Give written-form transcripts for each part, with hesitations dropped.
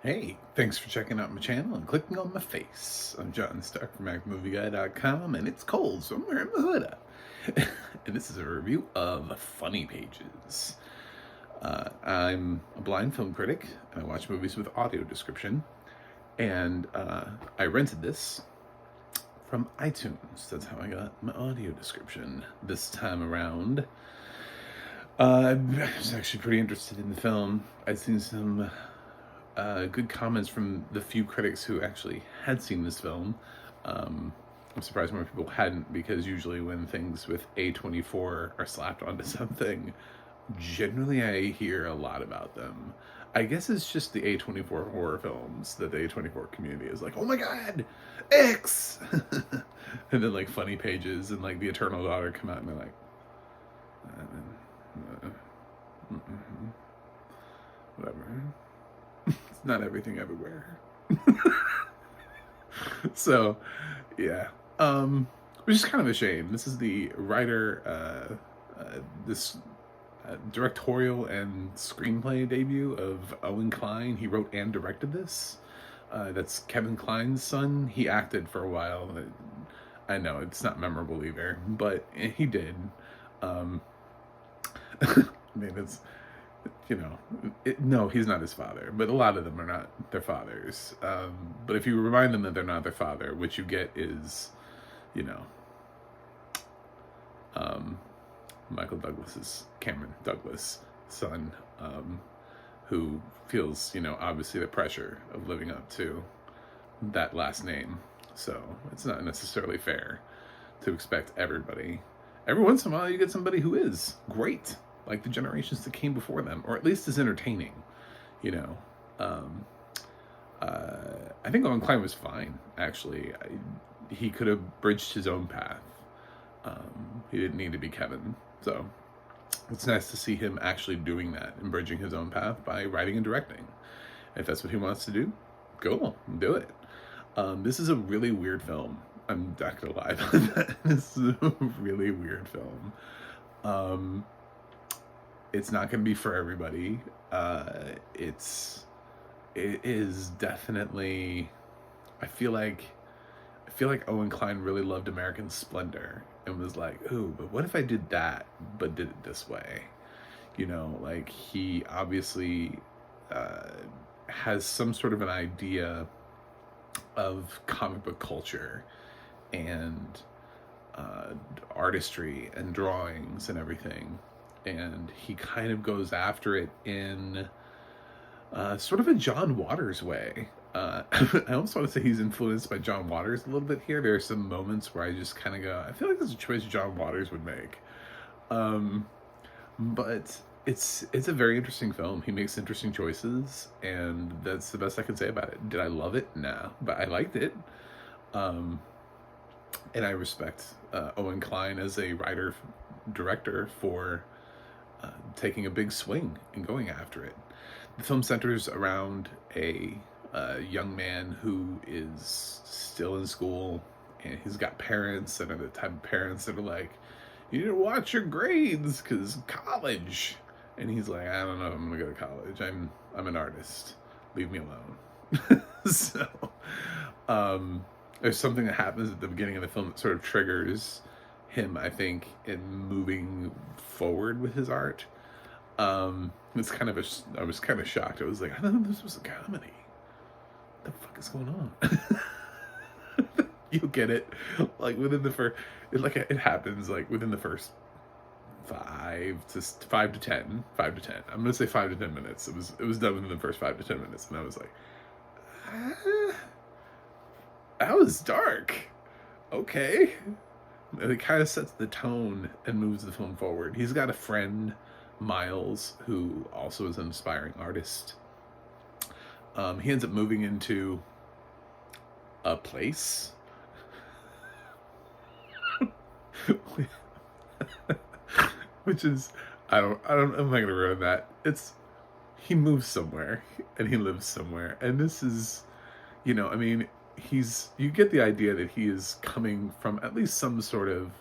Hey, thanks for checking out my channel and clicking on my face. I'm John Stark from MacMovieGuy.com, and it's cold, so I'm wearing my hood up. And this is a review of Funny Pages. I'm a blind film critic, and I watch movies with audio description. And I rented this from iTunes. That's how I got my audio description this time around. I was actually pretty interested in the film. I'd seen some good comments from the few critics who actually had seen this film. I'm surprised more people hadn't, because usually when things with A24 are slapped onto something, generally I hear a lot about them. I guess it's just the A24 horror films that the A24 community is like, oh my god, X! And then like Funny Pages and like The Eternal Daughter come out and they're like, whatever. It's not everything everywhere. So, yeah. Which is kind of a shame. This is the writer, this directorial and screenplay debut of Owen Kline. He wrote and directed this. That's Kevin Kline's son. He acted for a while. I know, it's not memorable either, but he did. I mean, it's, no, he's not his father, but a lot of them are not their fathers. But if you remind them that they're not their father, what you get is, Michael Douglas's, Cameron Douglas' son, who feels, obviously the pressure of living up to that last name. So it's not necessarily fair to expect everybody. Every once in a while you get somebody who is great, like the generations that came before them, or at least is entertaining, I think Owen Kline was fine, actually. He could have bridged his own path. He didn't need to be Kevin. So it's nice to see him actually doing that and bridging his own path by writing and directing. If that's what he wants to do, go do it. This is a really weird film. I'm not gonna lie about that. This is a really weird film. It's not gonna be for everybody. It is definitely, I feel like Owen Kline really loved American Splendor and was like, ooh, but what if I did that but did it this way? Like, he obviously has some sort of an idea of comic book culture and artistry and drawings and everything, and he kind of goes after it in sort of a John Waters way. I almost want to say he's influenced by John Waters a little bit here. There are some moments where I just kind of go, I feel like this is a choice John Waters would make. But it's a very interesting film. He makes interesting choices, and that's the best I can say about it. Did I love it? Nah, but I liked it. And I respect Owen Kline as a writer-director for taking a big swing and going after it. The film centers around a young man who is still in school, and he's got parents that are the type of parents that are like, you need to watch your grades because college. And he's like, I don't know if I'm gonna go to college. I'm an artist. Leave me alone. So there's something that happens at the beginning of the film that sort of triggers him, I think, in moving forward with his art. It's kind of I was kind of shocked. I was like, I don't know if this was a comedy. What the fuck is going on? You'll get it, like, within the first, it happens like within the first 5 to 10. I'm gonna say 5 to 10 minutes. It was done within the first 5 to 10 minutes, and I was like, that was dark. Okay. And it kind of sets the tone and moves the film forward. He's got a friend, Miles, who also is an aspiring artist. He ends up moving into a place which is, I'm not gonna ruin that. He moves somewhere and he lives somewhere, and this is, I mean, you get the idea that he is coming from at least some sort of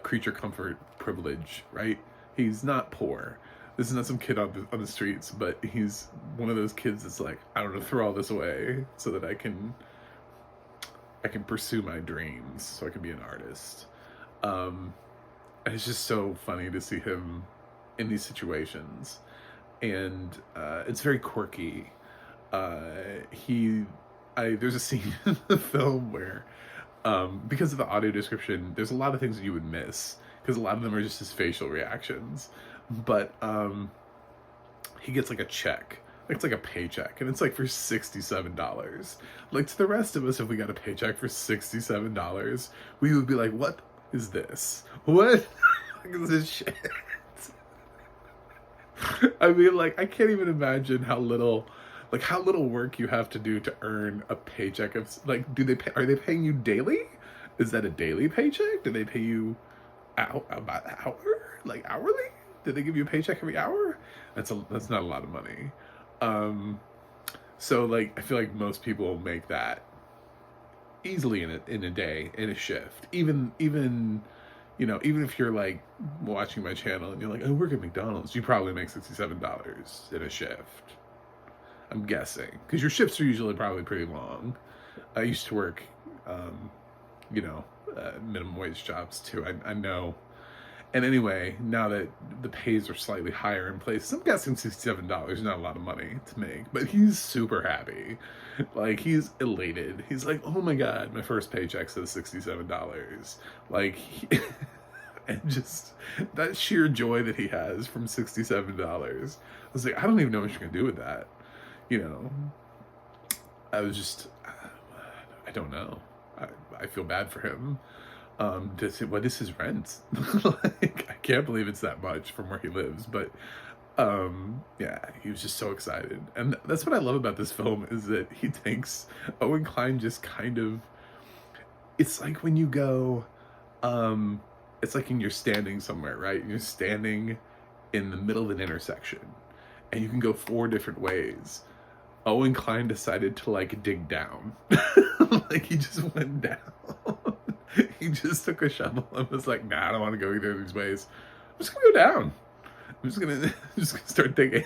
creature comfort privilege, right? He's not poor. This is not some kid on the streets, but he's one of those kids that's like, I don't know, throw all this away so that I can pursue my dreams, so I can be an artist. And it's just so funny to see him in these situations, and it's very quirky. There's a scene in the film where, because of the audio description, there's a lot of things that you would miss, because a lot of them are just his facial reactions. But he gets like a check. It's like a paycheck, and it's like for $67. Like, to the rest of us, if we got a paycheck for $67, we would be like, what is this? What is this shit? I mean, like, I can't even imagine how little work you have to do to earn a paycheck of, like, are they paying you daily? Is that a daily paycheck? Do they pay you about hour? Like, hourly? Did they give you a paycheck every hour? That's not a lot of money. So, like, I feel like most people make that easily in a day, in a shift. Even you know, even if you're like watching my channel and you're like, I work at McDonald's, you probably make $67 in a shift. I'm guessing, because your shifts are usually probably pretty long. I used to work, you know, minimum wage jobs too. I know. And anyway, now that the pays are slightly higher in places, I'm guessing $67 is not a lot of money to make, but he's super happy. Like, he's elated. He's like, oh my God, my first paycheck says $67. Like, and just that sheer joy that he has from $67. I was like, I don't even know what you're going to do with that. You know, I don't know. I feel bad for him. What is his rent? Like, I can't believe it's that much from where he lives, but yeah, he was just so excited. And that's what I love about this film, is that he takes Owen Kline just kind of, it's like when you go, it's like you're standing somewhere, right? You're standing in the middle of an intersection and you can go 4 different ways. Owen Kline decided to, like, dig down. Like, he just went down. He just took a shovel and was like, nah, I don't want to go either of these ways. I'm just gonna go down. I'm just gonna start digging.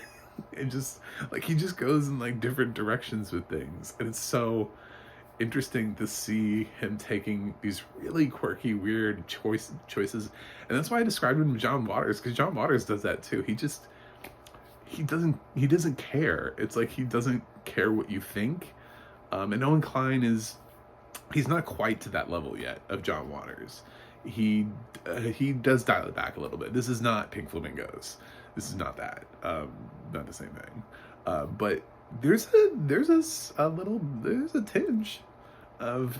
And just, like, he just goes in, like, different directions with things. And it's so interesting to see him taking these really quirky, weird choices. And that's why I described him to John Waters, because John Waters does that too. He doesn't care. It's like, he doesn't care what you think. And Owen Kline he's not quite to that level yet of John Waters. He does dial it back a little bit. This is not Pink Flamingos. This is not that. Not the same thing. But there's a tinge of,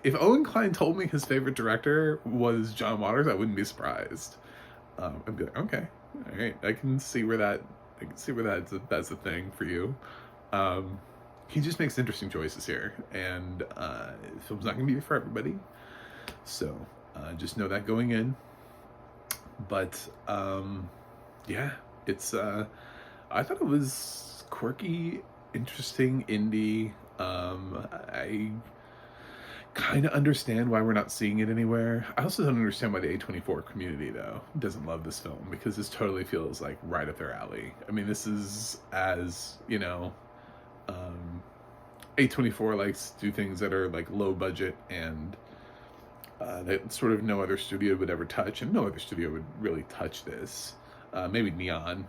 if Owen Kline told me his favorite director was John Waters, I wouldn't be surprised. I'd be like, okay, all right, I can see where that's a thing for you. He just makes interesting choices here, and the film's not going to be for everybody, so just know that going in. But yeah, it's I thought it was quirky, interesting, indie. I kind of understand why we're not seeing it anywhere. I also don't understand why the A24 community, though, doesn't love this film, because this totally feels like right up their alley. I mean, this is, as you know, A24 likes to do things that are like low budget and that sort of no other studio would ever touch, and no other studio would really touch this. Maybe Neon,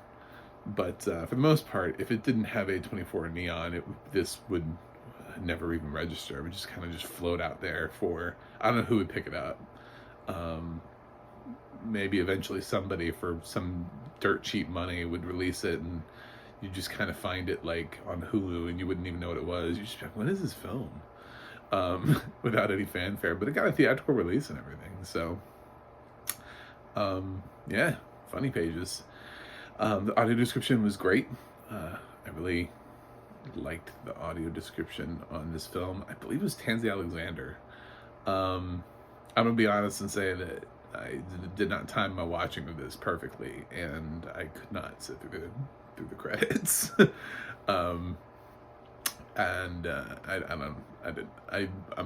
but for the most part, if it didn't have A24 Neon, this would never even register. It would just kind of just float out there for, I don't know who would pick it up. Maybe eventually somebody for some dirt cheap money would release it, and you just kind of find it like on Hulu, and you wouldn't even know what it was. You just be like, what is this film? Without any fanfare, but it got a theatrical release and everything. So, yeah, funny pages. The audio description was great. I really liked the audio description on this film. I believe it was Tansy Alexander. I'm gonna be honest and say that I did not time my watching of this perfectly, and I could not sit through the credits. I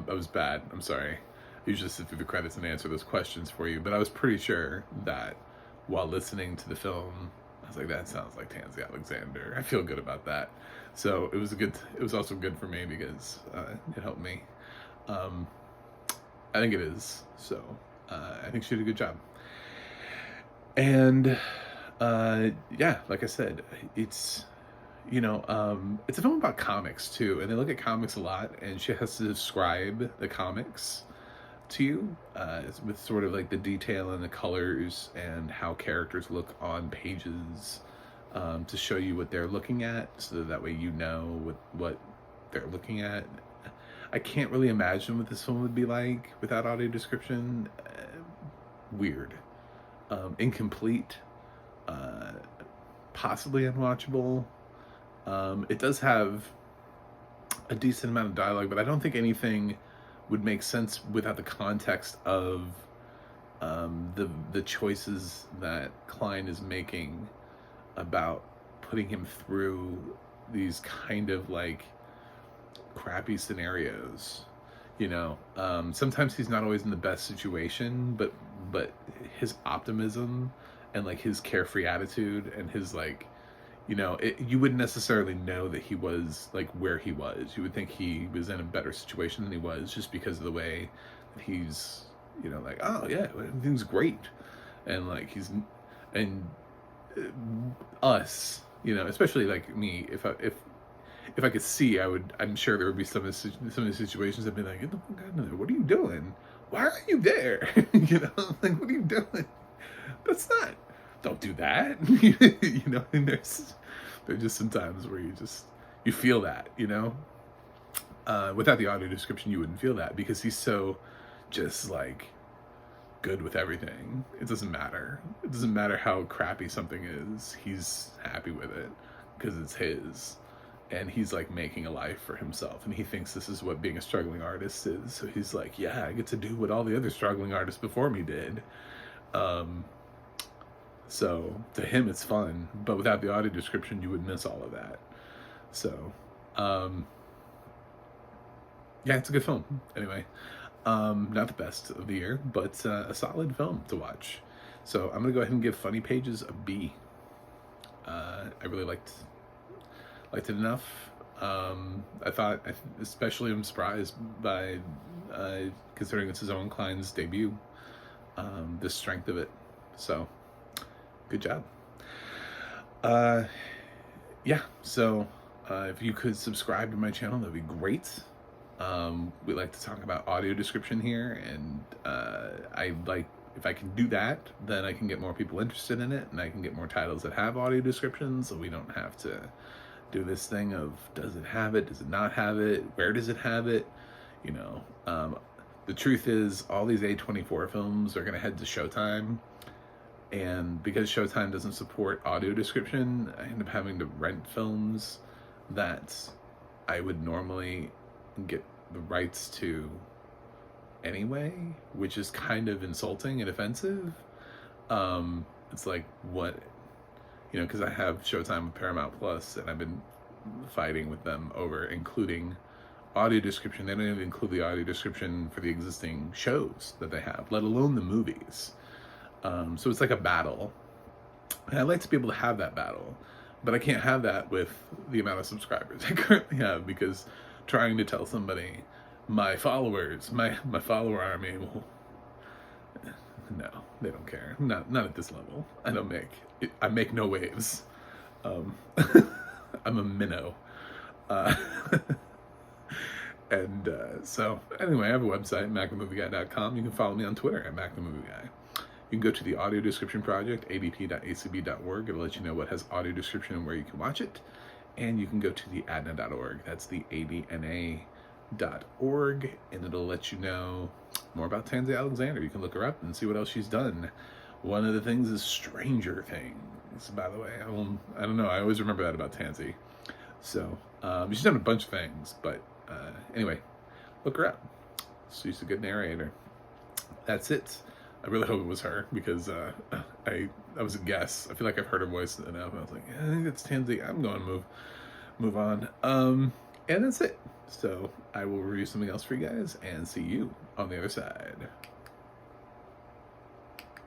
was bad. I'm sorry. I usually sit through the credits and answer those questions for you, but I was pretty sure that while listening to the film, was like, that sounds like Tansy Alexander. I feel good about that. So it was also good for me because it helped me. I think it is. So I think she did a good job. And yeah, like I said, it's, it's a film about comics too, and they look at comics a lot, and she has to describe the comics to you with sort of like the detail and the colors and how characters look on pages, to show you what they're looking at, so that way you know what they're looking at. I can't really imagine what this film would be like without audio description. Weird, incomplete, possibly unwatchable. It does have a decent amount of dialogue, but I don't think anything would make sense without the context of the choices that Kline is making about putting him through these kind of like crappy scenarios. Sometimes he's not always in the best situation, but his optimism and like his carefree attitude and his like, you wouldn't necessarily know that he was like where he was. You would think he was in a better situation than he was, just because of the way that he's, like, oh yeah, everything's great, and like us, especially like me, if I could see, I'm sure there would be some of the situations I'd be like, get the fuck out of there. What are you doing? Why are you there? Like, what are you doing? Don't do that. And there's just some times where you feel that, without the audio description, you wouldn't feel that, because he's so just like good with everything. It doesn't matter how crappy something is. He's happy with it because it's his, and he's like making a life for himself, and he thinks this is what being a struggling artist is. So he's like, yeah, I get to do what all the other struggling artists before me did. So to him it's fun, but without the audio description, you would miss all of that. So yeah, it's a good film. Anyway, not the best of the year, but a solid film to watch. So I'm gonna go ahead and give Funny Pages a B. I really liked it enough. Especially I'm surprised by, considering this is Owen Kline's debut, the strength of it. So good job. Yeah, so if you could subscribe to my channel, that'd be great. We like to talk about audio description here, and if I can do that, then I can get more people interested in it, and I can get more titles that have audio descriptions, so we don't have to do this thing of, does it have it, does it not have it, where does it have it? The truth is, all these A24 films are going to head to Showtime, and because Showtime doesn't support audio description, I end up having to rent films that I would normally get the rights to anyway, which is kind of insulting and offensive. It's like, what, because I have Showtime with Paramount Plus, and I've been fighting with them over including audio description. They don't even include the audio description for the existing shows that they have, let alone the movies. So it's like a battle, and I'd like to be able to have that battle, but I can't have that with the amount of subscribers I currently have, because trying to tell somebody, my followers, my follower army, well, no, they don't care. Not at this level. I make no waves. I'm a minnow. So anyway, I have a website, MacTheMovieGuy.com. You can follow me on Twitter at MacTheMovieGuy. You can go to the audio description project, adp.acb.org. It'll let you know what has audio description and where you can watch it. And you can go to the ADNA.org. That's the ADNA.org, and it'll let you know more about Tansy Alexander. You can look her up and see what else she's done. One of the things is Stranger Things, by the way. I don't know. I always remember that about Tansy. So she's done a bunch of things, but anyway, look her up. She's a good narrator. That's it. I really hope it was her, because I was a guess. I feel like I've heard her voice enough. I was like, I think it's Tansy. I'm going to move on. And that's it. So I will review something else for you guys, and see you on the other side.